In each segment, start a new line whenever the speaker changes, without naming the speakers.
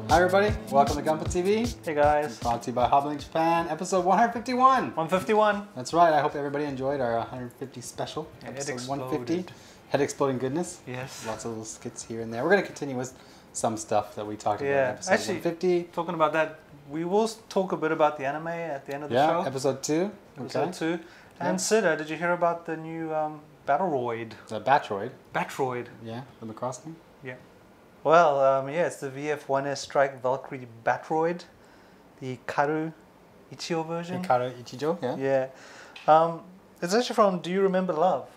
Hi everybody, welcome to Gunpla TV.
Hey guys.
Brought to you by HobbyLink Japan, episode 151.
151.
That's right, I hope everybody enjoyed our 150 special.
Yeah,
episode 150. Head exploding goodness.
Yes.
Lots of little skits here and there. We're going to continue with some stuff that we talked about in episode
actually,
150.
Talking about that, we will talk a bit about the anime at the end of the show.
Yeah, episode 2.
Episode 2. And Zssa, did you hear about the new Battroid?
The Battroid.
Battroid.
Yeah, the lacrosse thing.
Yeah. Well, yeah, it's the VF1S Strike Valkyrie Battroid, the Hikaru Ichijyo version.
Hikaru Ichijyo, yeah.
Yeah. It's actually from Do You Remember Love?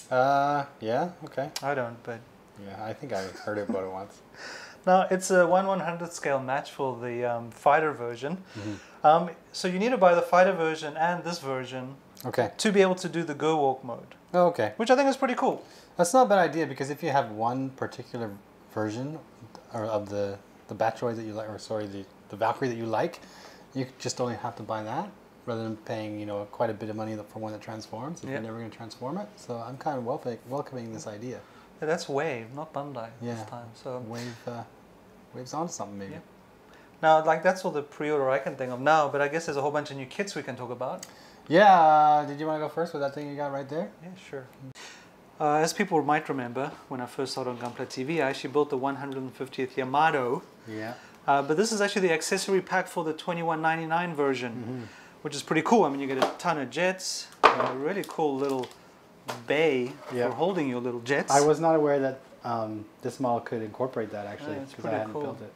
Yeah, okay.
I don't, but...
Yeah, I think I heard about it once.
Now, it's a 1/100th scale match for the fighter version. Mm-hmm. So you need to buy the fighter version and this version to be able to do the Go Walk mode.
Oh, okay.
Which I think is pretty cool.
That's not a bad idea, because if you have one particular version of the Battroid that you like, or sorry, the Valkyrie that you like, you just only have to buy that rather than paying, you know, quite a bit of money for one that transforms if you're never going to transform it. So I'm kind of welcoming this idea.
Yeah, that's Wave, not Bandai this time. So
Wave's on something maybe.
Yeah. Now, like, that's all the pre-order I can think of now, but I guess there's a whole bunch of new kits we can talk about.
Yeah, did you want to go first with that thing you got right there?
Yeah, sure. As people might remember, when I first started on Gunpla TV, I actually built the 150th Yamato.
Yeah.
But this is actually the accessory pack for the 2199 version, which is pretty cool. I mean, you get a ton of jets, a really cool little bay for holding your little jets.
I was not aware that this model could incorporate that, actually, because I hadn't built it.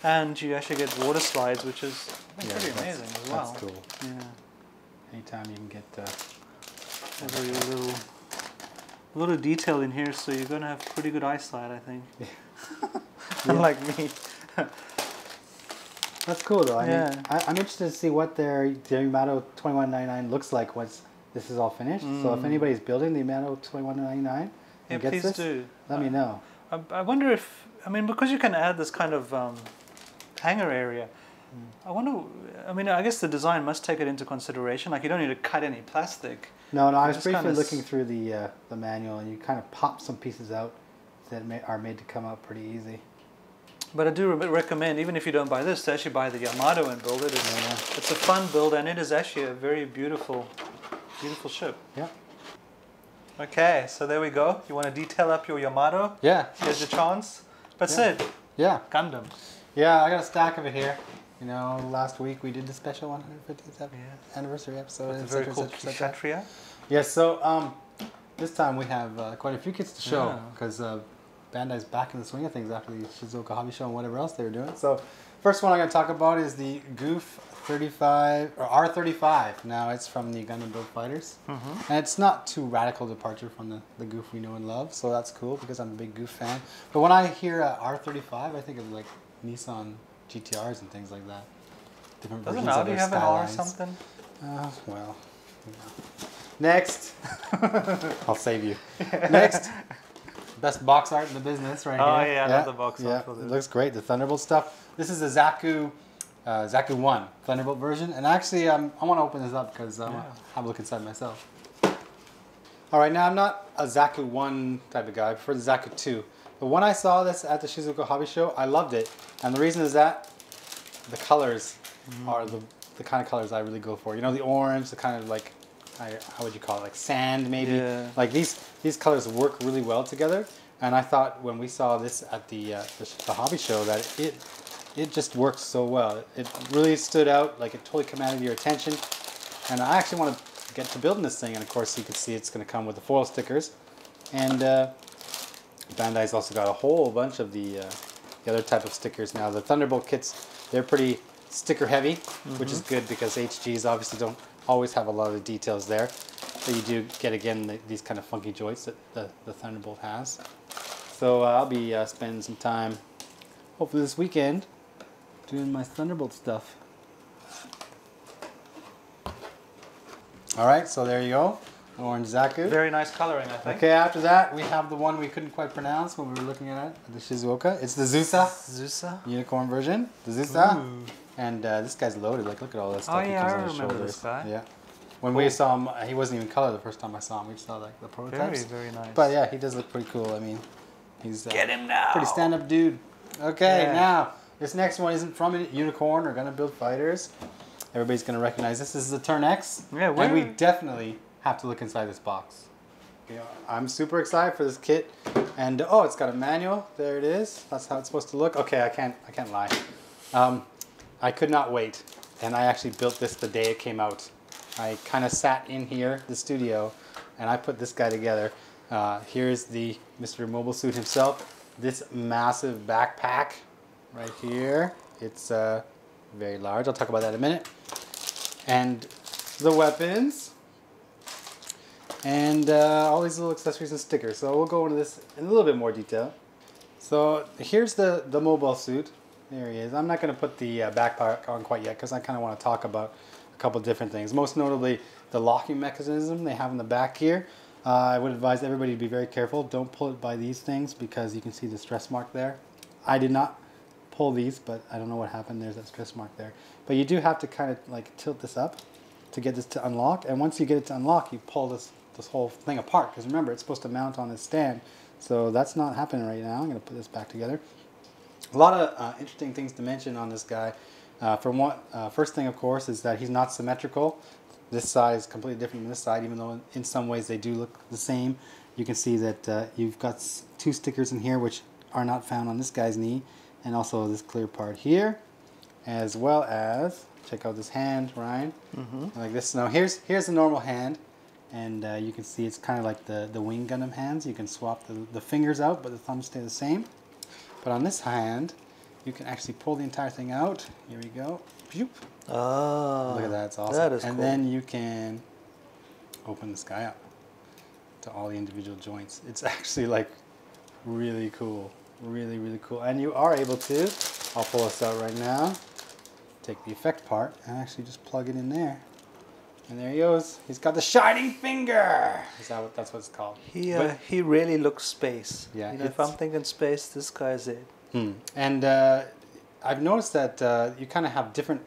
And you actually get water slides, which is pretty amazing as well.
That's cool.
Yeah.
Anytime you can get
there's a little detail in here, so you're going to have pretty good eyesight, I think. Unlike me.
That's cool, though. I mean, I'm interested to see what their Yamato 2199 looks like once this is all finished. So if anybody's building the Yamato 2199 and gets this, let me know.
I wonder if, I mean, because you can add this kind of hangar area, I wonder, I mean, I guess the design must take it into consideration. Like, you don't need to cut any plastic.
No, I was briefly looking through the manual, and you kind of pop some pieces out that are made to come out pretty easy.
But I do recommend, even if you don't buy this, to actually buy the Yamato and build it. It's a fun build, and it is actually a very beautiful ship.
Yeah.
Okay, so there we go. You want to detail up your Yamato?
Yeah.
Here's your chance. But Sid.
Yeah.
Gundam.
Yeah, I got a stack of it here. You know, last week we did the special 150th anniversary episode.
It's very cool. Kshatriya.
Yes, so this time we have quite a few kits to show, because Bandai's back in the swing of things after the Shizuoka Hobby Show and whatever else they were doing. So first one I'm going to talk about is the Gouf 35 or R35. Now it's from the Gundam Build Fighters, and it's not too radical departure from the Gouf we know and love. So that's cool because I'm a big Gouf fan. But when I hear R35, I think of like Nissan GTRs and things like that. Different versions of their skylines. Doesn't Audi have an R or something? Well, you know. Next, I'll save you. Next, best box art in the business right here.
Oh yeah, I love the box art for this.
It looks great. The Thunderbolt stuff. This is the Zaku 1 Thunderbolt version, and actually I want to open this up because I want to have a look inside myself. All right, now I'm not a Zaku 1 type of guy. I prefer the Zaku 2. But when I saw this at the Shizuoka Hobby Show, I loved it, and the reason is that the colors are the kind of colors I really go for. You know, the orange, the kind of like, how would you call it, like sand maybe? Yeah. Like these colors work really well together, and I thought when we saw this at the Hobby Show that it just works so well. It really stood out, like it totally commanded your attention, and I actually want to get to building this thing, and of course you can see it's going to come with the foil stickers, and Bandai's also got a whole bunch of the other type of stickers now. The Thunderbolt kits, they're pretty sticker heavy, which is good because HGs obviously don't always have a lot of the details there. But you do get, again, these kind of funky joints that the Thunderbolt has. So I'll be spending some time, hopefully this weekend, doing my Thunderbolt stuff. Alright, so there you go. Orange Zaku.
Very nice coloring, I think.
Okay, after that we have the one we couldn't quite pronounce when we were looking at it, the Shizuoka. It's the Zssa Unicorn version. The Zssa. Ooh. And this guy's loaded. Like, look at all this stuff he comes on his shoulders.
This guy.
Yeah. When we saw him, he wasn't even colored the first time I saw him. We saw like the prototypes.
Very, very nice.
But yeah, he does look pretty cool. I mean, he's
get him now.
Pretty stand-up dude. Okay,
Yeah.
now this next one isn't from Unicorn or Gonna Build Fighters. Everybody's gonna recognize this. This is the Turn X.
Yeah,
and we definitely have to look inside this box. You know, I'm super excited for this kit, and oh, it's got a manual. There it is. That's how it's supposed to look. Okay, I can't lie. I could not wait, and I actually built this the day it came out. I kind of sat in here, the studio, and I put this guy together. Here's the Mr. Mobile Suit himself. This massive backpack right here. It's very large. I'll talk about that in a minute. And the weapons. And all these little accessories and stickers. So we'll go into this in a little bit more detail. So here's the mobile suit. There he is. I'm not going to put the backpack on quite yet because I kind of want to talk about a couple different things. Most notably the locking mechanism they have in the back here. I would advise everybody to be very careful. Don't pull it by these things because you can see the stress mark there. I did not pull these, but I don't know what happened. There's that stress mark there. But you do have to kind of like tilt this up to get this to unlock. And once you get it to unlock, you pull this whole thing apart. Because remember, it's supposed to mount on this stand. So that's not happening right now. I'm going to put this back together. A lot of interesting things to mention on this guy. First thing, of course, is that he's not symmetrical. This side is completely different from this side, even though in some ways they do look the same. You can see that you've got two stickers in here which are not found on this guy's knee, and also this clear part here, as well as, check out this hand, Ryan, like this. Now here's the normal hand, and you can see it's kind of like the Wing Gundam hands. You can swap the fingers out, but the thumbs stay the same. But on this hand, you can actually pull the entire thing out. Here we go.
Oh,
look at that, it's awesome.
That is
and
cool.
then you can open this guy up to all the individual joints. It's actually like really cool, really, really cool. And you are able to, I'll pull this out right now, take the effect part and actually just plug it in there. And there he goes. He's got the shining finger. That's what it's called.
He really looks space.
Yeah.
You know, if I'm thinking space, this guy's it.
And I've noticed that you kind of have different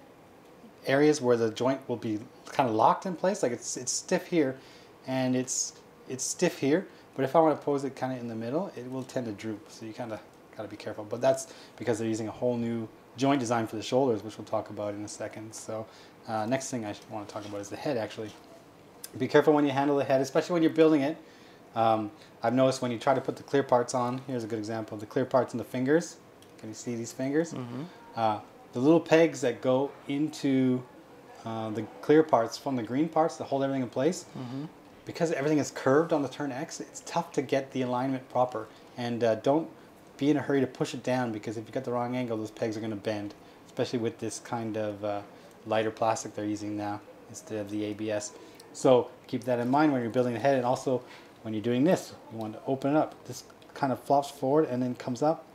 areas where the joint will be kind of locked in place. Like it's stiff here, and it's stiff here. But if I want to pose it kind of in the middle, it will tend to droop. So you kind of got to be careful. But that's because they're using a whole new joint design for the shoulders, which we'll talk about in a second. So next thing I want to talk about is the head. Actually, be careful when you handle the head, especially when you're building it. I've noticed when you try to put the clear parts on. Here's a good example: the clear parts in the fingers. Can you see these fingers? The little pegs that go into the clear parts from the green parts that hold everything in place. Because everything is curved on the Turn X, it's tough to get the alignment proper. And don't be in a hurry to push it down, because if you get the wrong angle, those pegs are going to bend. Especially with this kind of lighter plastic they're using now instead of the ABS. So keep that in mind when you're building the head, and also when you're doing this, you want to open it up. This kind of flops forward and then comes up.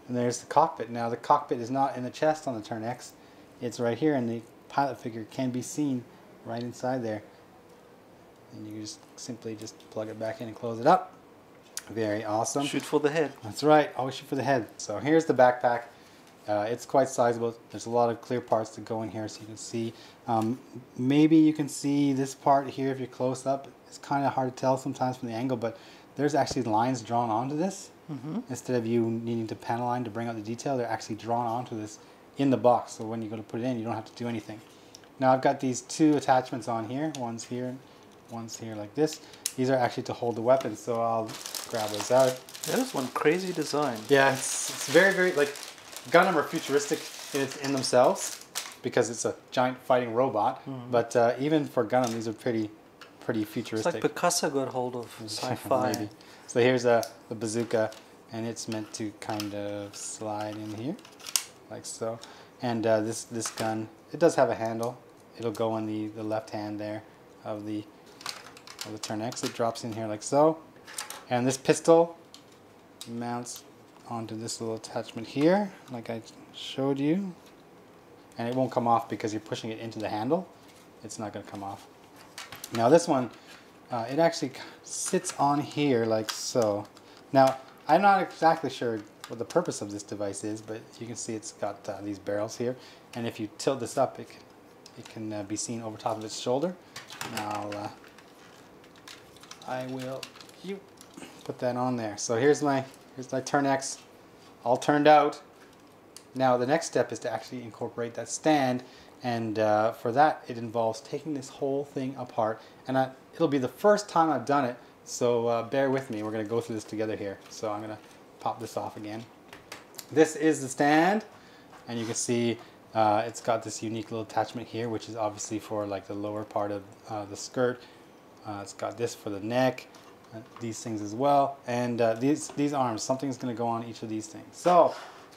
And there's the cockpit. Now the cockpit is not in the chest on the Turn X. It's right here, and the pilot figure can be seen right inside there. And you just simply just plug it back in and close it up. Very awesome.
Shoot for the head.
That's right. Always shoot for the head. So here's the backpack. It's quite sizable. There's a lot of clear parts to go in here, so you can see. Maybe you can see this part here if you're close up. It's kind of hard to tell sometimes from the angle, but there's actually lines drawn onto this. Instead of you needing to panel line to bring out the detail, they're actually drawn onto this in the box. So when you go to put it in, you don't have to do anything. Now I've got these two attachments on here. One's here, one's here like this. These are actually to hold the weapons, so I'll grab those out.
That is one crazy design.
Yeah, it's very, very, like, Gundam are futuristic in themselves because it's a giant fighting robot. But even for Gundam, these are pretty futuristic.
It's like Picasso got hold of sci-fi.
Maybe. So here's the bazooka, and it's meant to kind of slide in here, like so. And this gun, it does have a handle. It'll go on the left hand there of the Turn X. It drops in here like so. And this pistol mounts onto this little attachment here, like I showed you. And it won't come off because you're pushing it into the handle. It's not going to come off. Now this one, it actually sits on here like so. Now, I'm not exactly sure what the purpose of this device is, but you can see it's got these barrels here. And if you tilt this up, it can be seen over top of its shoulder. Now, I will put that on there. So here's my Turn X all turned out. Now the next step is to actually incorporate that stand, and for that it involves taking this whole thing apart, and it'll be the first time I've done it, so bear with me. We're going to go through this together here. So I'm going to pop this off again. This is the stand, and you can see it's got this unique little attachment here, which is obviously for like the lower part of the skirt. It's got this for the neck, these things as well, and these arms. Something's going to go on each of these things. So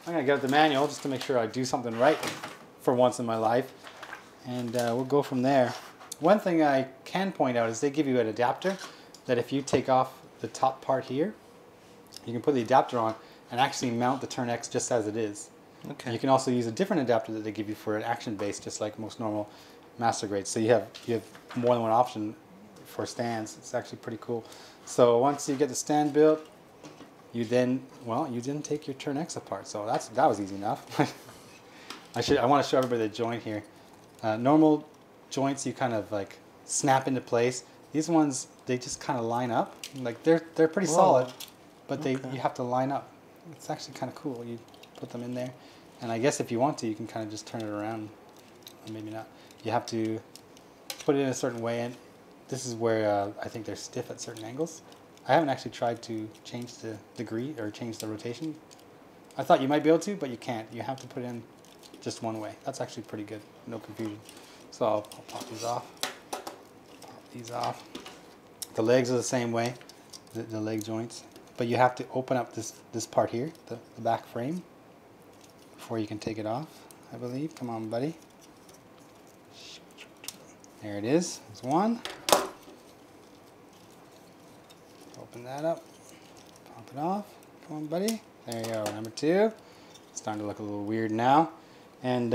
I'm going to get out the manual just to make sure I do something right for once in my life, and we'll go from there. One thing I can point out is they give you an adapter that if you take off the top part here, you can put the adapter on and actually mount the Turn X just as it is. Okay. You can also use a different adapter that they give you for an action base, just like most normal master grades. So you have more than one option for stands. It's actually pretty cool. So once you get the stand built, you didn't take your Turn X apart, so that was easy enough. I want to show everybody the joint here. Normal joints you kind of like snap into place. These ones, they just kind of line up. Like they're pretty solid, but you have to line up. It's actually kind of cool. You put them in there, and I guess if you want to, you can kind of just turn it around, or maybe not. You have to put it in a certain way, and this is where I think they're stiff at certain angles. I haven't actually tried to change the degree or change the rotation. I thought you might be able to, but you can't. You have to put it in just one way. That's actually pretty good. No confusion. So I'll pop these off. Pop these off. The legs are the same way, the leg joints. But you have to open up this part here, the back frame, before you can take it off, I believe. Come on, buddy. There it is. There's one. Open that up. Pop it off. Come on, buddy. There you go. Number two. It's starting to look a little weird now. And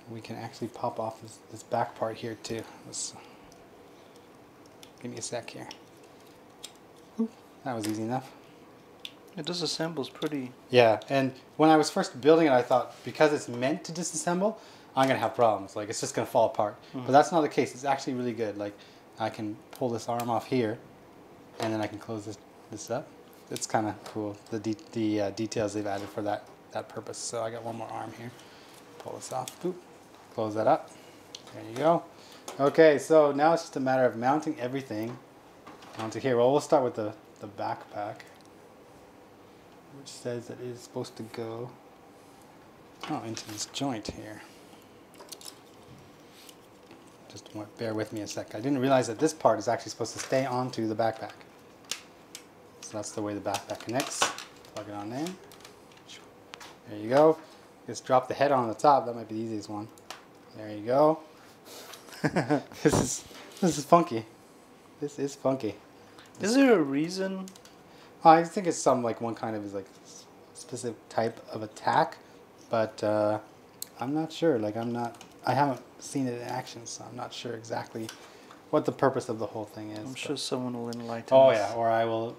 we can actually pop off this back part here too. Give me a sec here. Ooh, that was easy enough.
It disassembles pretty.
Yeah, and when I was first building it, I thought because it's meant to disassemble, I'm going to have problems. Like, it's just going to fall apart. Mm-hmm. But that's not the case. It's actually really good. Like, I can pull this arm off here, and then I can close this up. It's kind of cool, the details they've added for that purpose. So I got one more arm here. Pull this off. Boop. Close that up. There you go. Okay, so now it's just a matter of mounting everything onto here. Well, we'll start with the backpack, which says that it is supposed to go into this joint here. Just bear with me a sec. I didn't realize that this part is actually supposed to stay onto the backpack. So that's the way the backpack connects. Plug it on there. There you go. Just drop the head on the top. That might be the easiest one. There you go. This is funky. This is funky.
Is there a reason?
I think it's one kind of is like specific type of attack, but I'm not sure. Like I haven't seen it in action, so I'm not sure exactly what the purpose of the whole thing is.
I'm sure someone will enlighten us.
Oh yeah, or I will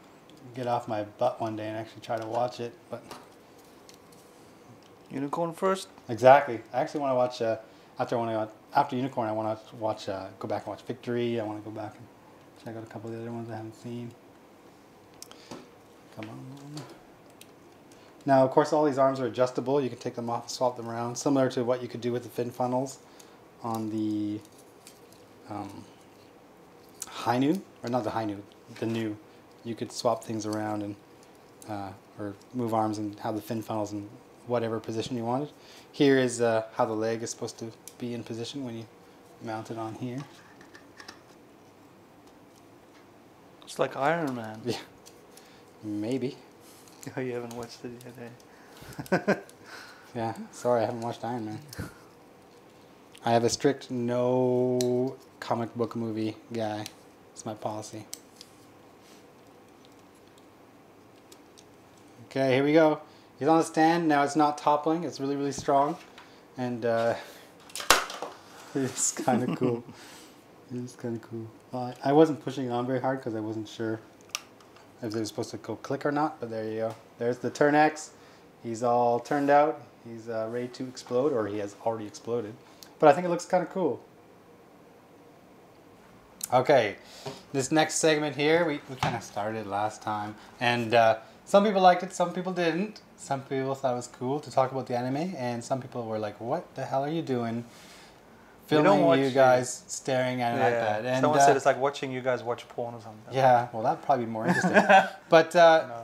get off my butt one day and actually try to watch it. But
Unicorn first?
Exactly. I actually want to watch after Unicorn. I want to watch go back and watch Victory. I want to go back and check out a couple of the other ones I haven't seen. Come on. Now, of course, all these arms are adjustable. You can take them off and swap them around, similar to what you could do with the fin funnels on the Hainu, or not the Hainu, the new. You could swap things around and or move arms and have the fin funnels in whatever position you wanted. Here is how the leg is supposed to be in position when you mount it on here.
It's like Iron Man.
Yeah, maybe.
Oh, you haven't watched it yet,
Yeah, sorry, I haven't watched Iron Man. I have a strict no comic book movie guy. It's my policy. Okay, here we go. He's on the stand. Now it's not toppling. It's really, really strong. And it's kind of cool. It's kind of cool. I wasn't pushing on very hard because I wasn't sure if it was supposed to go click or not, but there you go. There's the Turn X. He's all turned out. He's ready to explode, or he has already exploded. But I think it looks kind of cool. Okay, this next segment here, we kind of started last time. And Some people liked it, some people didn't. Some people thought it was cool to talk about the anime, and some people were like, "What the hell are you doing? Filming you guys staring at an iPad." And
someone said it's like watching you guys watch porn or something.
Yeah, well, that'd probably be more interesting. But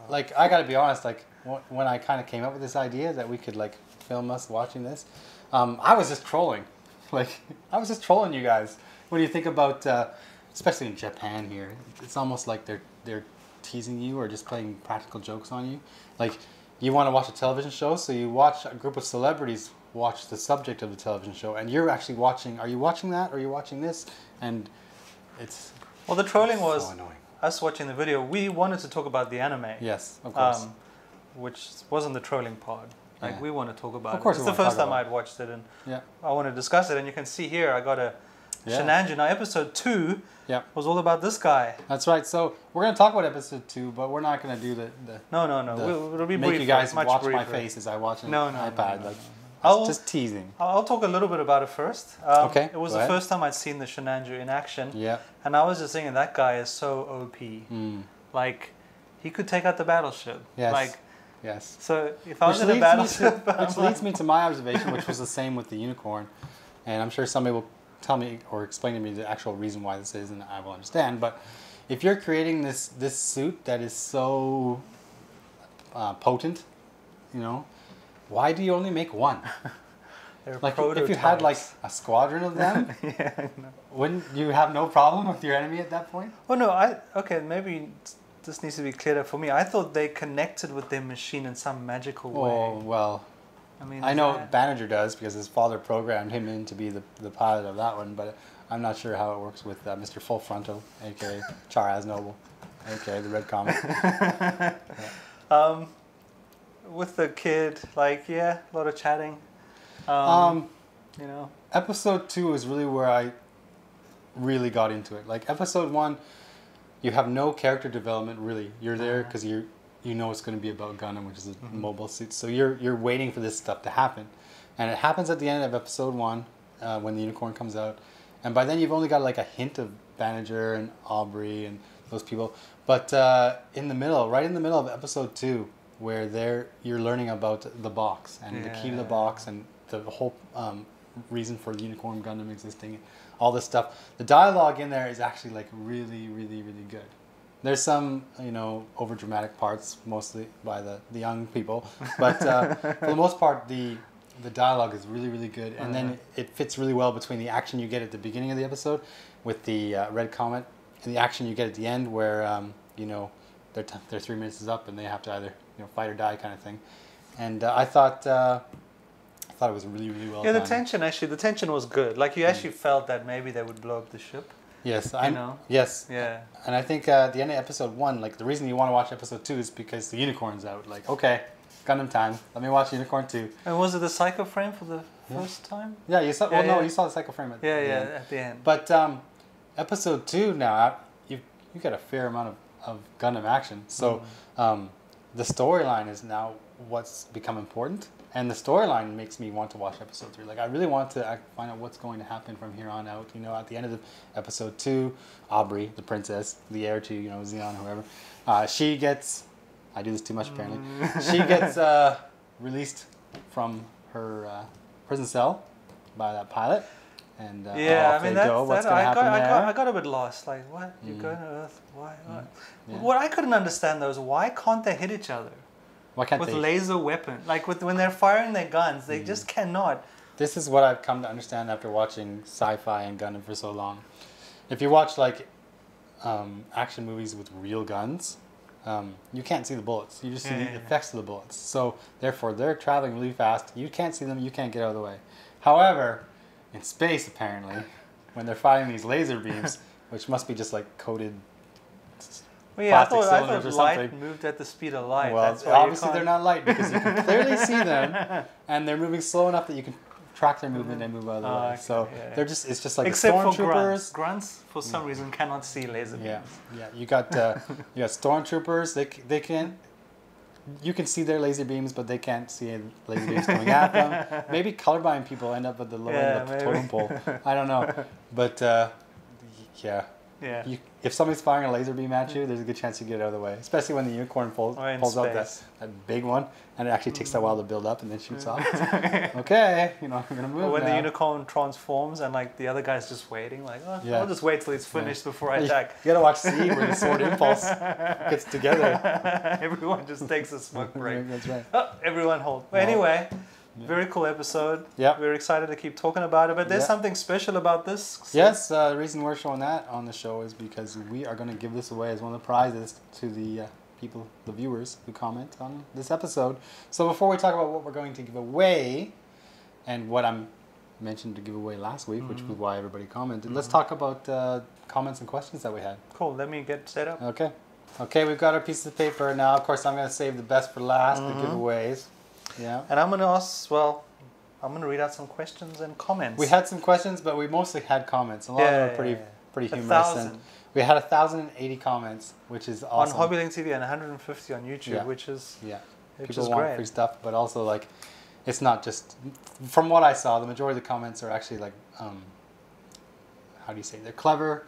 like, I gotta be honest. Like, when I kind of came up with this idea that we could like film us watching this, I was just trolling. Like, I was just trolling you guys. When you think about, especially in Japan here, it's almost like they're teasing you or just playing practical jokes on you. Like, you want to watch a television show, so you watch a group of celebrities watch the subject of the television show, and you're actually watching. Are you watching that? Or are you watching this? And it's
well, the trolling was
so annoying.
Us watching the video. We wanted to talk about the anime.
Yes, of course.
Which wasn't the trolling part. Like, we want to talk about
of course
it. It's the first time I'd watched it, and I want to discuss it. And you can see here, I got a Shenanjin. Now, episode 2 was all about this guy.
That's right. So we're going to talk about episode 2, but we're not going to do the
No. It'll be
make
brief,
you guys
much
watch
briefer.
my face as I watch an iPad. Like, just teasing.
I'll talk a little bit about it first.
Okay.
It was the first time I'd seen the Shenanjin in action.
Yeah.
And I was just thinking, that guy is so OP. Like, he could take out the battleship.
Yes.
Like,
yes.
So if I was in a battleship,
which leads me to my observation, which was the same with the Unicorn, and I'm sure somebody will tell me or explain to me the actual reason why this is, and I will understand. But if you're creating this suit that is so potent, you know, why do you only make one? Like, if you had like a squadron of them, wouldn't you have no problem with your enemy at that point?
Oh no, maybe this needs to be cleared up for me. I thought they connected with their machine in some magical way.
Oh, well,
I mean,
I know Banneger does because his father programmed him in to be the pilot of that one, but I'm not sure how it works with Mr. Full Frontal, aka Char Aznable, aka the Red Comet.
With the kid, like, a lot of chatting. You know,
episode 2 is really where I really got into it. Like, episode 1, you have no character development really. You're there because you know it's going to be about Gundam, which is a mobile suit. So you're waiting for this stuff to happen, and it happens at the end of episode 1 when the Unicorn comes out, and by then you've only got like a hint of Banneger and Aubrey and those people. But in the middle, right in the middle of episode 2, where you're learning about the box and the key to the box and the whole reason for the Unicorn Gundam existing, all this stuff. The dialogue in there is actually like really, really, really good. There's some, you know, over dramatic parts, mostly by the young people, but for the most part, the dialogue is really, really good, and then it fits really well between the action you get at the beginning of the episode with the Red Comet and the action you get at the end, where you know, their 3 minutes is up and they have to either, you know, fight or die kind of thing. And I thought it was really, really well done.
The tension was good. Like, you actually felt that maybe they would blow up the ship.
Yes,
I know.
Yes.
Yeah.
And I think at the end of episode 1, like, the reason you want to watch episode 2 is because the Unicorn's out. Like, okay, Gundam time. Let me watch Unicorn 2.
And was it the Psycho frame for the first time?
Yeah, you saw. No, you saw the Psycho frame at the end.
At the end.
But episode 2 now, you get a fair amount of Gundam action. So the storyline is now what's become important. And the storyline makes me want to watch episode 3. Like, I really want to find out what's going to happen from here on out. You know, at the end of the episode 2, Aubrey, the princess, the heir to, you know, Zeon, whoever, she gets, I do this too much apparently, she gets released from her prison cell by that pilot. And
I mean,
what's going to happen there?
I got a bit lost. Like, what? You're going to Earth? Why? What? Yeah. What I couldn't understand though is, why can't they hit each other?
Why can't
with
they?
Laser weapon, like when they're firing their guns, they just cannot.
This is what I've come to understand after watching sci-fi and Gundam for so long. If you watch like action movies with real guns, you can't see the bullets. You just see the effects of the bullets. So therefore, they're traveling really fast. You can't see them. You can't get out of the way. However, in space, apparently, when they're firing these laser beams, which must be just like coated.
Well, yeah, I thought light
something.
Moved at the speed of light.
Well,
that's why
obviously they're not light because you can clearly see them, and they're moving slow enough that you can track their movement and move out of the way.
Okay,
so they're just—it's just like
except
stormtroopers.
For grunts. Grunts, for some reason, cannot see laser beams.
Yeah. You got stormtroopers. They can. You can see their laser beams, but they can't see laser beams coming at them. Maybe colorblind people end up at the lower end of the totem pole. I don't know, but yeah.
Yeah.
If somebody's firing a laser beam at you, there's a good chance you get out of the way. Especially when the unicorn pulls out that big one, and it actually takes a while to build up and then shoots off. Okay, you know, I'm gonna move.
Or when
now.
the unicorn transforms and like the other guy's just waiting, like, oh, I'll just wait till it's finished before I attack.
You gotta watch C where the sword impulse gets together.
Everyone just takes a smoke break.
That's right.
Oh, everyone hold. Well, anyway. Very cool episode.
Yeah.
We're excited to keep talking about it, but there's something special about this. So.
Yes, the reason we're showing that on the show is because we are going to give this away as one of the prizes to the people, the viewers who comment on this episode. So before we talk about what we're going to give away and what I mentioned to give away last week, which was why everybody commented, let's talk about comments and questions that we had.
Cool. Let me get set up.
Okay. Okay, we've got our piece of paper now. Of course, I'm going to save the best for last, the giveaways. Yeah.
And I'm going to ask, I'm going to read out some questions and comments.
We had some questions, but we mostly had comments. A lot of them are pretty humorous.
1,000.
We had 1,080 comments, which is awesome.
On HobbyLink TV and 150 on YouTube, which is
People want free stuff, but also like, it's not just, from what I saw, the majority of the comments are actually like, how do you say, they're clever.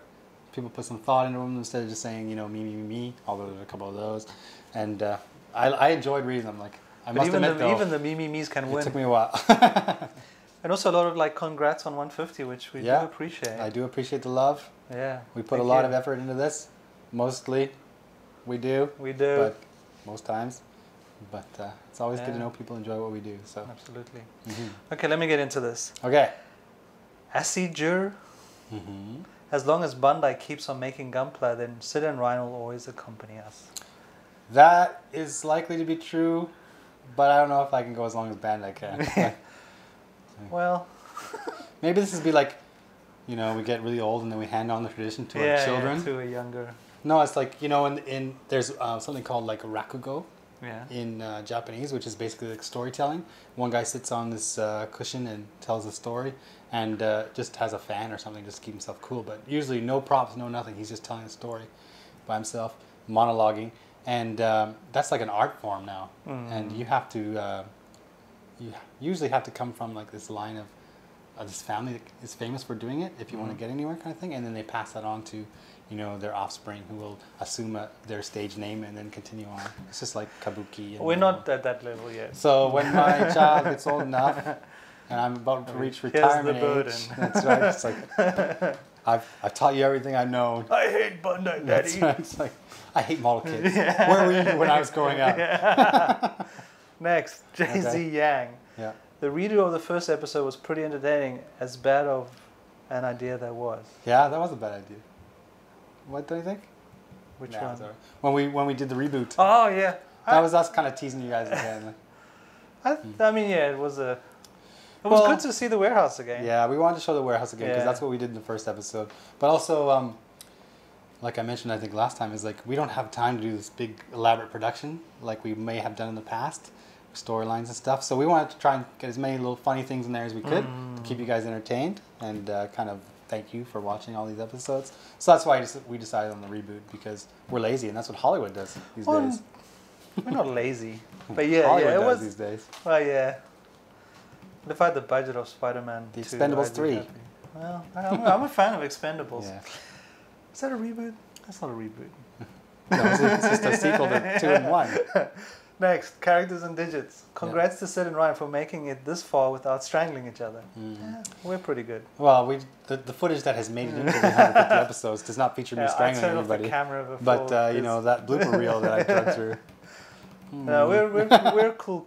People put some thought into them instead of just saying, you know, me, although there's a couple of those. And I enjoyed reading them. Like, I must admit, though,
even the me's can win.
It took me a while.
And also a lot of like congrats on 150, which we do appreciate.
I do appreciate the love.
Yeah.
We put a lot of effort into this. Mostly, we do.
We do.
But most times. But it's always good to know people enjoy what we do. So
absolutely. Okay, let me get into this.
Okay.
Ichijyo. As long as Bandai keeps on making Gunpla, then Sid and Ryan will always accompany us.
That is likely to be true, but I don't know if I can go as long as Bandai can.
Well,
maybe this would be like, you know, we get really old and then we hand on the tradition to our children.
To a younger.
No, it's like, you know, in there's something called like rakugo in Japanese, which is basically like storytelling. One guy sits on this cushion and tells a story and just has a fan or something just to keep himself cool. But usually no props, no nothing. He's just telling a story by himself, monologuing. And that's like an art form now. And you have to, you usually have to come from like this line of this family that is famous for doing it if you want to get anywhere kind of thing. And then they pass that on to, you know, their offspring who will assume their stage name and then continue on. It's just like kabuki. And
we're not at that level yet.
So when my child gets old enough and I'm about to reach retirement age, that's right. It's like, I've taught you everything I know.
I hate Bandai, Daddy.
Right. It's like, I hate model kids. Where were you when I was growing up?
Next, Jay-Z Yang.
Yeah.
The redo of the first episode was pretty entertaining, as bad of an idea that was.
Yeah, that was a bad idea. What do you think?
Which one?
When we did the reboot.
Oh yeah.
That was us kind of teasing you guys again.
I mean, yeah, it was a. It was good to see the warehouse again.
Yeah, we wanted to show the warehouse again because that's what we did in the first episode. But also, like I mentioned, I think last time, is like we don't have time to do this big elaborate production like we may have done in the past, storylines and stuff. So we wanted to try and get as many little funny things in there as we could to keep you guys entertained and kind of thank you for watching all these episodes. So that's why we decided on the reboot, because we're lazy and that's what Hollywood does these days.
We're not lazy, but yeah,
Hollywood
it
does
was
these days.
Well, yeah. But if I had the budget of Spider-Man,
The Expendables 3.
Well, I'm a fan of Expendables.
Yeah.
Is that a reboot? That's not a reboot.
No, it's just a sequel to 2 and 1.
Next, characters and digits. Congrats to Sid and Ryan for making it this far without strangling each other. Yeah, we're pretty good.
Well, the footage that has made it into the 150 episodes does not feature me strangling anybody.
The camera before,
but you know, that blooper reel that I dug through.
No, we're cool.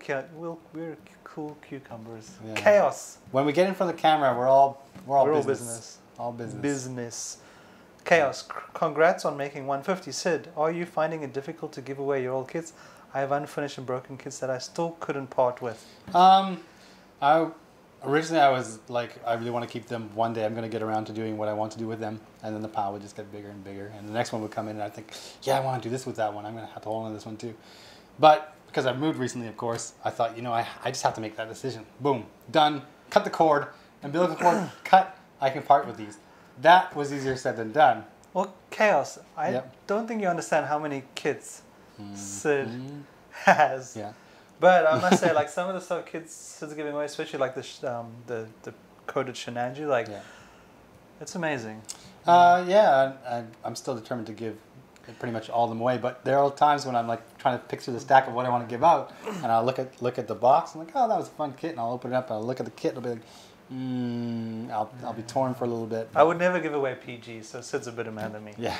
We're cool cucumbers. Yeah. Chaos.
When we get in front of the camera, we're all business. All business.
Business. Chaos. Congrats on making 150. Sid, are you finding it difficult to give away your old kits? I have unfinished and broken kits that I still couldn't part with.
Originally I was like, I really want to keep them. One day I'm going to get around to doing what I want to do with them, and then the pile would just get bigger and bigger, and the next one would come in and I think, yeah, I want to do this with that one. I'm going to have to hold on to this one too. But because I've moved recently, of course, I thought, you know, I just have to make that decision. Boom, done. Cut the cord. Umbilical cord, cut. I can part with these. That was easier said than done.
Well, Chaos, I don't think you understand how many kits Sid has.
Yeah.
But I must say, like, some of the stuff Sid's giving away, especially like the coded Shenanju, like, it's amazing.
Yeah, I'm still determined to give pretty much all of them away, but there are times when I'm like trying to pick through the stack of what I want to give out, and I'll look at the box, and I'm like, oh, that was a fun kit, and I'll open it up, and I'll look at the kit, and I'll be like, I'll be torn for a little bit.
I would never give away PG, so Sid's a better man than me.
Yeah.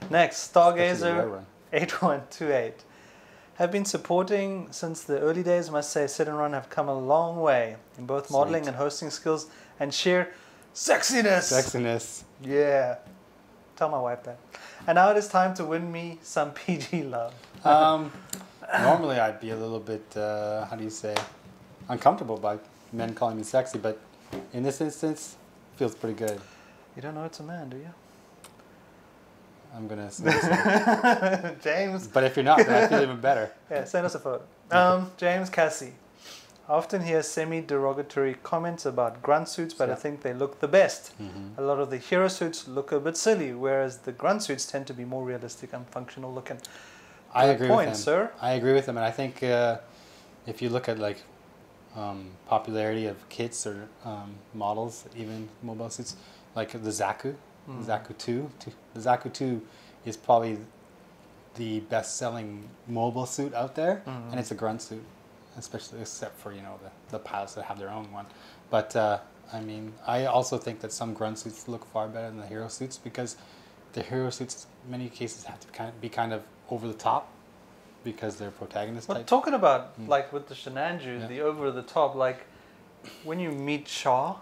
Next, Stargazer 8128. Have been supporting since the early days. Must say, Sid and Ron have come a long way in both modeling and hosting skills and sheer sexiness.
Sexiness.
Yeah. Tell my wife that. And now it is time to win me some PG love.
Normally I'd be a little bit, how do you say, uncomfortable by men calling me sexy, but in this instance, it feels pretty good.
You don't know it's a man, do you?
I'm going to say
James.
But if you're not, then I feel even better.
Yeah, send us a photo. James Cassie. I often hear semi-derogatory comments about grunt suits, but I think they look the best. A lot of the hero suits look a bit silly, whereas the grunt suits tend to be more realistic and functional looking.
I agree with him.
Sir.
I agree with him, and I think if you look at like popularity of kits or models, even mobile suits, like the Zaku, Zaku 2. The Zaku 2 is probably the best-selling mobile suit out there, and it's a grunt suit. Especially, except for the pilots that have their own one, but I mean, I also think that some grunt suits look far better than the hero suits because the hero suits, in many cases, have to be kind of over the top because they're protagonist type.
Talking about like with the Shenanju, the over the top, like when you meet Shaw,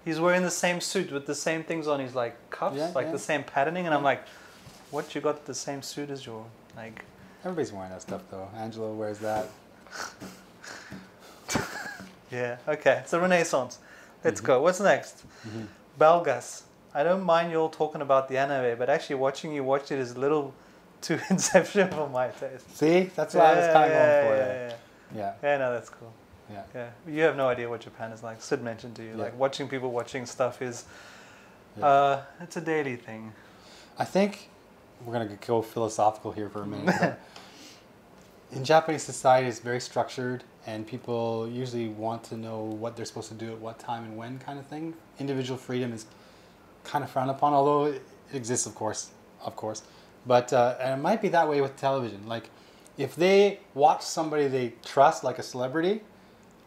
he's wearing the same suit with the same things on his like cuffs, the same patterning, and I'm like, what, you got the same suit as your like?
Everybody's wearing that stuff though. Angelo wears that.
Yeah, okay, it's a renaissance. Let's go. What's next? Belgas. I don't mind you all talking about the anime, but actually watching you watch it is a little too Inception for my taste.
See? That's why I was kind of going for it.
Yeah, no, that's cool.
Yeah.
You have no idea what Japan is like. Sid mentioned to you, like watching people watching stuff is, it's a daily thing.
I think we're going to go philosophical here for a minute. In Japanese society, it's very structured, and people usually want to know what they're supposed to do at what time and when, kind of thing. Individual freedom is kind of frowned upon, although it exists, of course. But and it might be that way with television. Like, if they watch somebody they trust, like a celebrity,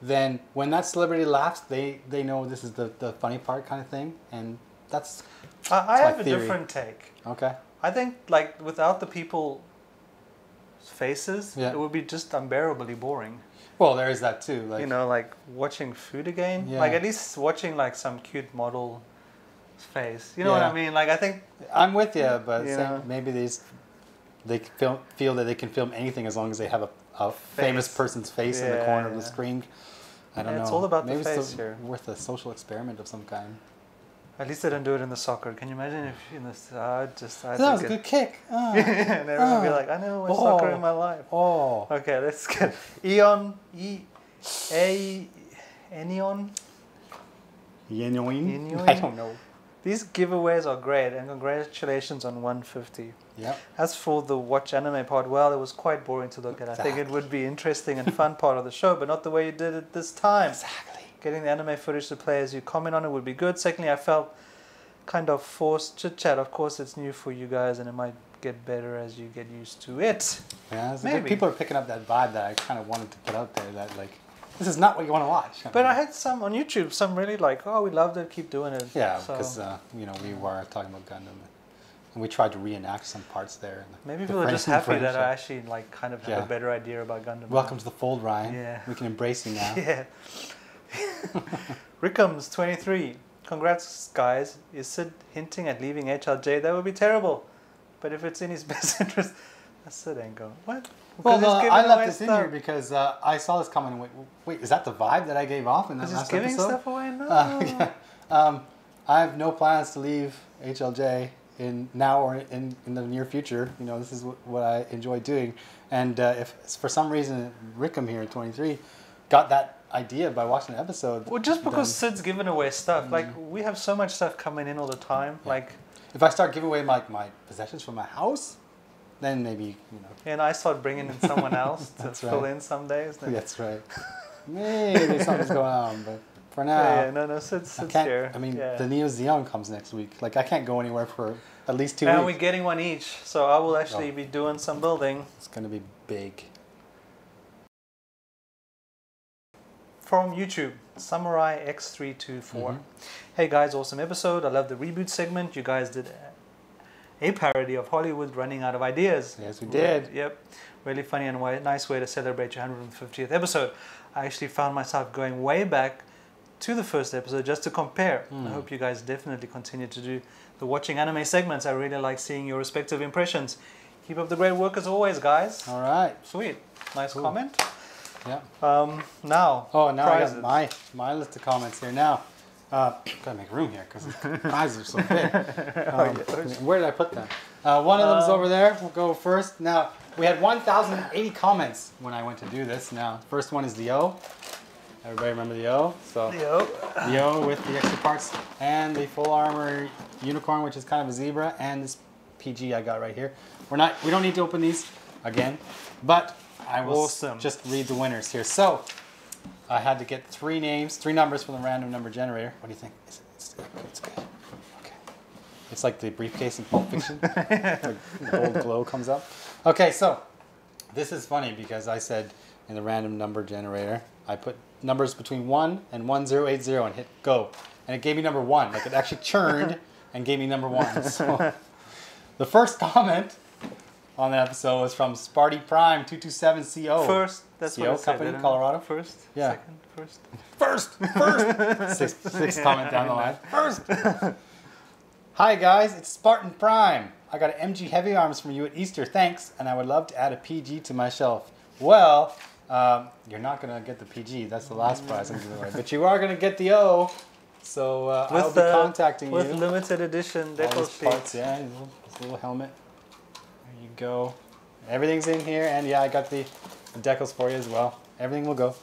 then when that celebrity laughs, they know this is the funny part, kind of thing, and that's.
I have a different take.
Okay.
I think like without the people. Faces, it would be just unbearably boring.
Well, there is that too. Like,
like watching food again. Yeah. Like at least watching like some cute model face. You know what I mean? Like I think
I'm with you, but maybe they feel that they can film anything as long as they have a famous person's face in the corner of the screen. I don't know.
It's all about
maybe
the face
it's
here.
Worth a social experiment of some kind.
At least they don't do it in the soccer. Can you imagine if in this?
That was a good kick.
And everyone would be like, I never watched soccer in my life. Okay, let's get Eon. Enion.
I don't know.
These giveaways are great, and congratulations on 150.
Yeah.
As for the watch anime part, well, it was quite boring to look at. I think it would be interesting and fun part of the show, but not the way you did it this time.
Exactly.
Getting the anime footage to play as you comment on it would be good. Secondly, I felt kind of forced chit-chat. Of course, it's new for you guys, and it might get better as you get used to it.
Yeah, maybe. People are picking up that vibe that I kind of wanted to put out there, that like, this is not what you want to watch.
But I had some on YouTube, some really like, oh, we loved it, keep doing it.
Yeah, because, we were talking about Gundam, and we tried to reenact some parts there.
Maybe people are just happy that I actually like kind of have a better idea about Gundam.
Welcome to the fold, Ryan.
Yeah.
We can embrace you now.
Yeah. Rickums 23. Congrats, guys. Is Sid hinting at leaving HLJ? That would be terrible. But if it's in his best interest, Sid ain't going. What?
Well, no, I left this in here because I saw this comment and wait, is that the vibe that I gave off in that last episode?
Is giving stuff away? No.
I have no plans to leave HLJ now or in the near future. This is what I enjoy doing. And if for some reason Rickham here at 23 got that idea by watching the episode.
Well, just because Sid's giving away stuff, like we have so much stuff coming in all the time. Yeah. Like,
if I start giving away my possessions from my house, then maybe
And I start bringing in someone else to fill in some days. Then.
That's right. Maybe something's going on, but for now.
Yeah, no, sit
I can't,
here.
I mean,
yeah.
the Neo Xeon comes next week. Like, I can't go anywhere for at least 2 weeks.
And we're getting one each, so I will actually be doing some building.
It's going to be big.
From YouTube, Samurai X324. Hey guys, awesome episode. I love the reboot segment. You guys did a parody of Hollywood running out of ideas.
Yes, we did.
Yep. Really funny and nice way to celebrate your 150th episode. I actually found myself going way back to the first episode just to compare. I hope you guys definitely continue to do the watching anime segments. I really like seeing your respective impressions. Keep up the great work as always, guys.
All right.
Sweet. Nice comment.
Yeah.
Now.
Oh, now
prizes.
I got my list of comments here now. Gotta make room here because the prizes are so big. Where did I put them? One of them's over there. We'll go first. Now, we had 1,080 comments when I went to do this. Now, first one is the O. Everybody remember the O? So the O with the extra parts and the full armor unicorn, which is kind of a zebra, and this PG I got right here. We don't need to open these again, but I will just read the winners here. So I had to get 3 numbers from the random number generator. What do you think? It's good. Okay. It's like the briefcase in Pulp Fiction. The gold glow comes up. Okay, so this is funny because I said in the random number generator, I put numbers between 1 and 1080 and hit go. And it gave me number 1. Like it actually churned and gave me number 1. So the first comment on the episode was from Sparty Prime 227CO.
First, that's
CO
what
company,
said,
Colorado.
First,
Yeah.
second, first.
Sixth comment down the line. First. Hi guys, it's Spartan Prime. I got an MG Heavy Arms from you at Easter, thanks, and I would love to add a PG to my shelf. Well, you're not gonna get the PG. That's the last prize I'm giving away, but you are gonna get the O. So I'll be contacting
with
you.
With limited edition decal sheets.
Yeah, this little helmet. There you go. Everything's in here, and yeah, I got the decals for you as well. Everything will go,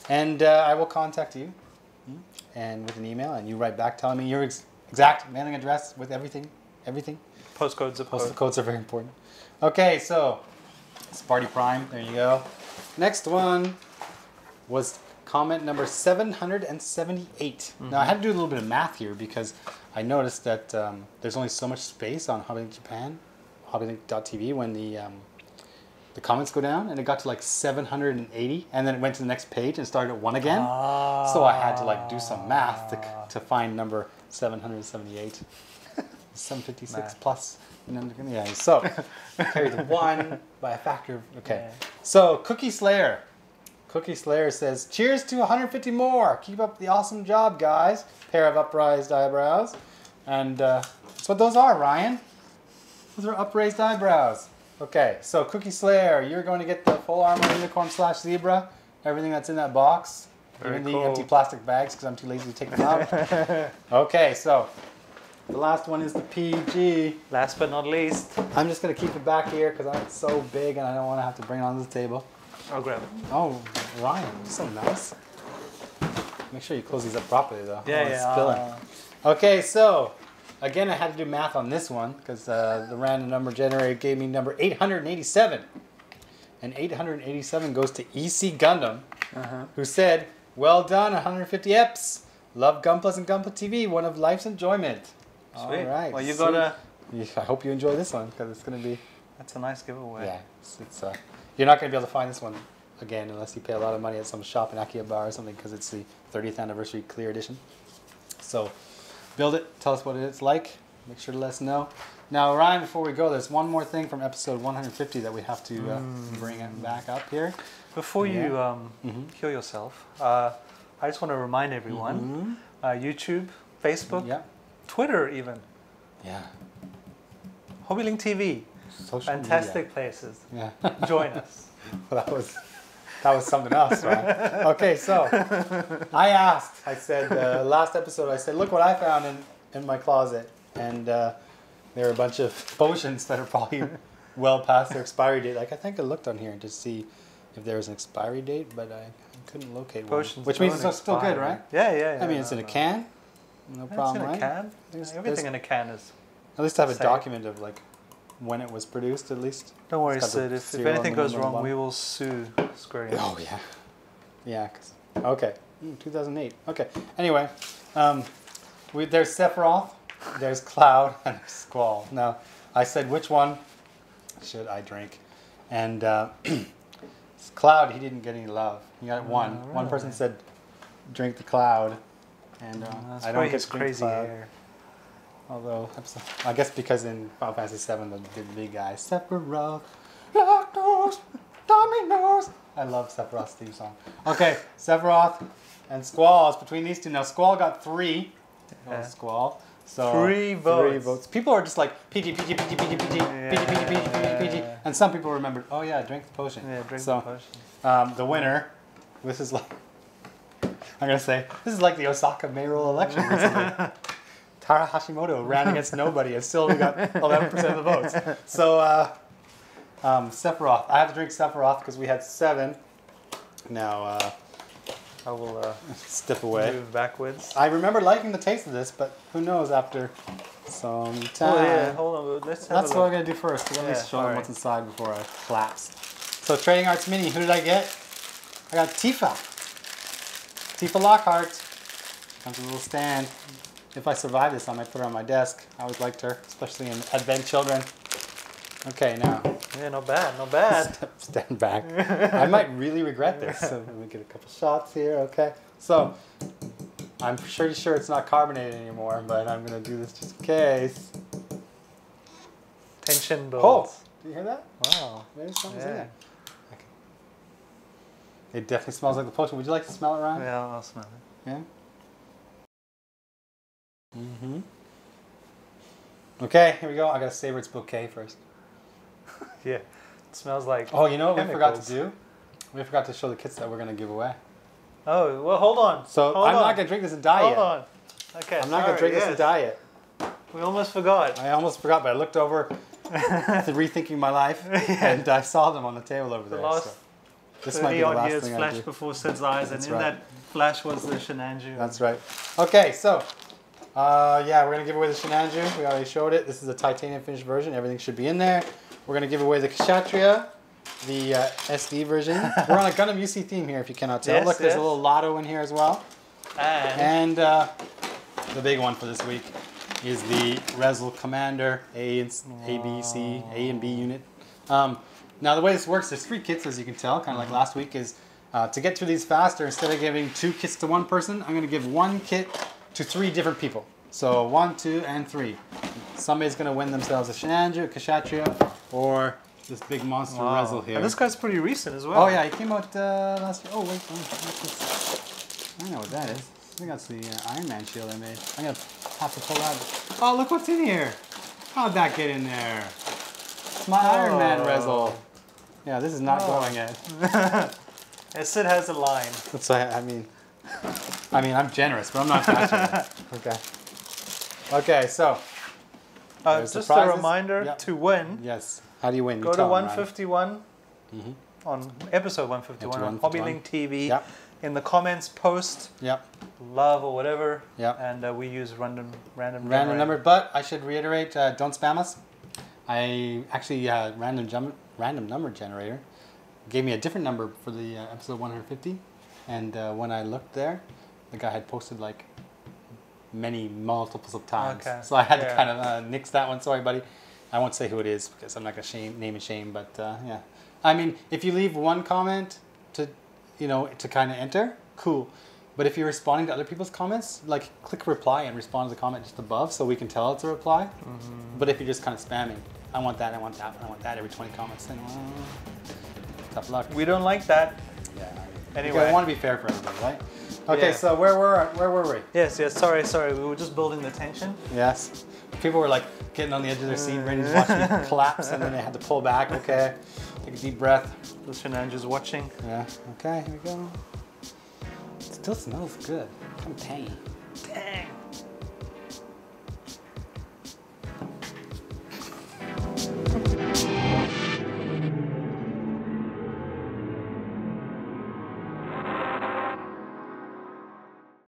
and I will contact you, and with an email, and you write back telling me your exact mailing address with everything.
Postcodes, zip code.
Postal codes are very important. Okay, so Sparty Prime. There you go. Next one was comment number 778. Now I had to do a little bit of math here because I noticed that there's only so much space on HobbyLink Japan, HobbyLink.tv when the comments go down, and it got to like 780, and then it went to the next page and started at 1 again. So I had to like do some math to find number 778. 756 plus. Yeah, so carried 1 by a factor of, okay. So Cookie Slayer. Cookie Slayer says, cheers to 150 more. Keep up the awesome job, guys. Pair of upraised eyebrows. And that's what those are, Ryan. Those are upraised eyebrows. Okay, so Cookie Slayer, you're going to get the full armor unicorn / zebra. Everything that's in that box. Even the empty plastic bags because I'm too lazy to take them out. Okay, so the last one is the PG.
Last but not least.
I'm just going to keep it back here because it's so big and I don't want to have to bring it onto the table.
I'll grab it.
Oh, Ryan, so nice. Make sure you close these up properly though.
Yeah.
Spilling. Okay, so again I had to do math on this one because the random number generator gave me number 887. And 887 goes to EC Gundam, who said, well done, 150 eps. Love Gunpla and Gunpla TV, one of life's enjoyment.
Sweet.
All right.
Well, you gotta.
I hope you enjoy this one because it's gonna be.
That's a nice giveaway.
Yeah, it's you're not gonna be able to find this one again unless you pay a lot of money at some shop in Akihabara or something because it's the 30th anniversary clear edition. So, build it. Tell us what it's like. Make sure to let us know. Now, Ryan, before we go, there's one more thing from episode 150 that we have to bring it back up here.
Before you kill yourself, I just want to remind everyone: YouTube, Facebook, Twitter, even.
Yeah.
HobbyLink TV.
Social
Fantastic
media.
places.
Yeah.
Join us.
Well, that was something else, right? Okay, so I said last episode, I said, look what I found in my closet, and there are a bunch of potions that are probably well past their expiry date. Like I think I looked on here to see if there was an expiry date, but I couldn't locate
Potions
one. Which means it's still good, right?
Yeah.
I mean, it's in a can, no problem, right?
It's in a can. Everything in a can is.
At least I have a document of like when it was produced, at least.
Don't worry, Sid. If anything goes wrong, we will sue Square Enix.
Oh yeah, yeah. Cause Okay. 2008. Okay. Anyway, there's Sephiroth, there's Cloud, and there's Squall. Now, I said which one should I drink, and Cloud, he didn't get any love. He got one.
Really?
One person said drink the Cloud, and I don't get to drink
crazy
Cloud.
hair.
Although I guess because in Final Fantasy VII the big guy Sephiroth, Lactose, Dominoes. I love Sephiroth's theme song. Okay, Sephiroth and Squall is between these two. Now Squall got 3.
Yeah.
Squall. So
3 votes.
3 votes. People are just like PG, PG, PG, PG, PG, PG, PG, PG, PG. And some people remembered, oh yeah, drink the potion.
Yeah, drink the potion.
The winner, this is like, I'm going to say, this is like the Osaka mayoral election recently. Tara Hashimoto ran against nobody and still we got 11% of the votes. So, Sephiroth. I have to drink Sephiroth because we had 7. Now,
I will
step away.
move backwards.
I remember liking the taste of this, but who knows after some time.
Oh yeah, hold on. Let's have
That's
a
what
look.
I'm going to do first. Let me show them
alright.
what's inside before I collapse. So, Trading Arts Mini, who did I get? I got Tifa. Tifa Lockhart. Comes with a little stand. If I survive this, I might put her on my desk. I always liked her, especially in Advent Children. Okay, now.
Yeah, not bad, not bad.
Stand back. I might really regret this. So let me get a couple shots here, okay? So, I'm pretty sure it's not carbonated anymore, but I'm going to do this just in case.
Tension builds.
Oh, do you hear that?
Wow.
Maybe something's in
Yeah.
there. Okay. It definitely smells like the potion. Would you like to smell it, Ryan?
Yeah, I'll smell it.
Yeah? Mm-hmm. Okay, here we go. I got to savor its bouquet first.
Yeah, it smells like.
Oh, you know what we forgot
chemicals.
to do? We forgot to show the kits that we're going to give away.
Oh, well, hold on.
So
hold
I'm
on.
not going to drink this and die
Hold
yet.
on. Okay,
I'm not going to drink this and die yet.
We almost forgot.
I almost forgot, but I looked over, rethinking my life, and I saw them on the table over
The
there.
last
So this might be the
30-odd
last
years
thing I
flashed
do.
before Sid's eyes,
That's
and in
right.
that flash was the Shenanju.
That's right. Okay, so yeah, we're going to give away the Shenanju. We already showed it. This is a titanium finished version. Everything should be in there. We're going to give away the Kshatriya, the SD version. We're on a Gundam UC theme here, if you cannot tell.
Yes,
Look, there's
yes.
a little lotto in here as well. And the big one for this week is the Resl Commander A and B unit. Now the way this works, there's 3 kits as you can tell, kind of like last week, is to get through these faster, instead of giving 2 kits to one person, I'm going to give 1 kit to 3 different people. So 1, 2, and 3. Somebody's going to win themselves a Shenanju, a Kshatriya, or this big monster Resl here.
And this guy's pretty recent as well.
Oh yeah, he came out last year. Oh wait, I know what that is. I think that's the Iron Man shield I made. I'm gonna have to pull that. Oh, look what's in here. How'd that get in there? It's my Iron Man Resl. Yeah, this is not going yet.
Sid has a line.
That's why I mean, I'm generous, but I'm not passionate. Okay. Okay, so.
Just a
prizes.
reminder
Yep.
to win.
Yes. How do you win?
Go
You
to
tell 'em, Ryan.
151 on episode 151 on
151.
HobbyLink TV.
Yep.
In the comments, post
Yep.
love or whatever.
Yep.
And we use random
number, but I should reiterate, don't spam us. I actually random number generator gave me a different number for the episode 150, and when I looked there, the guy had posted like multiples of times.
Okay.
So I had to kind of nix that one. Sorry, buddy. I won't say who it is because I'm not gonna name and shame. But yeah, I mean, if you leave one comment to kind of enter, cool. But if you're responding to other people's comments, like click reply and respond to the comment just above so we can tell it's a reply. But if you're just kind of spamming, I want that, I want that, I want that every 20 comments, then tough luck.
We don't like that.
Yeah.
Anyway.
I want to be fair for everybody, right? Okay,
Yeah.
so where were we?
Yes, sorry. We were just building the tension.
Yes. People were like getting on the edge of their seat, ready to watch me collapse, and then they had to pull back. Okay. Take a deep breath.
The Shenanju's watching.
Yeah. Okay, here we go. It still smells good. Kind of tangy.
Dang.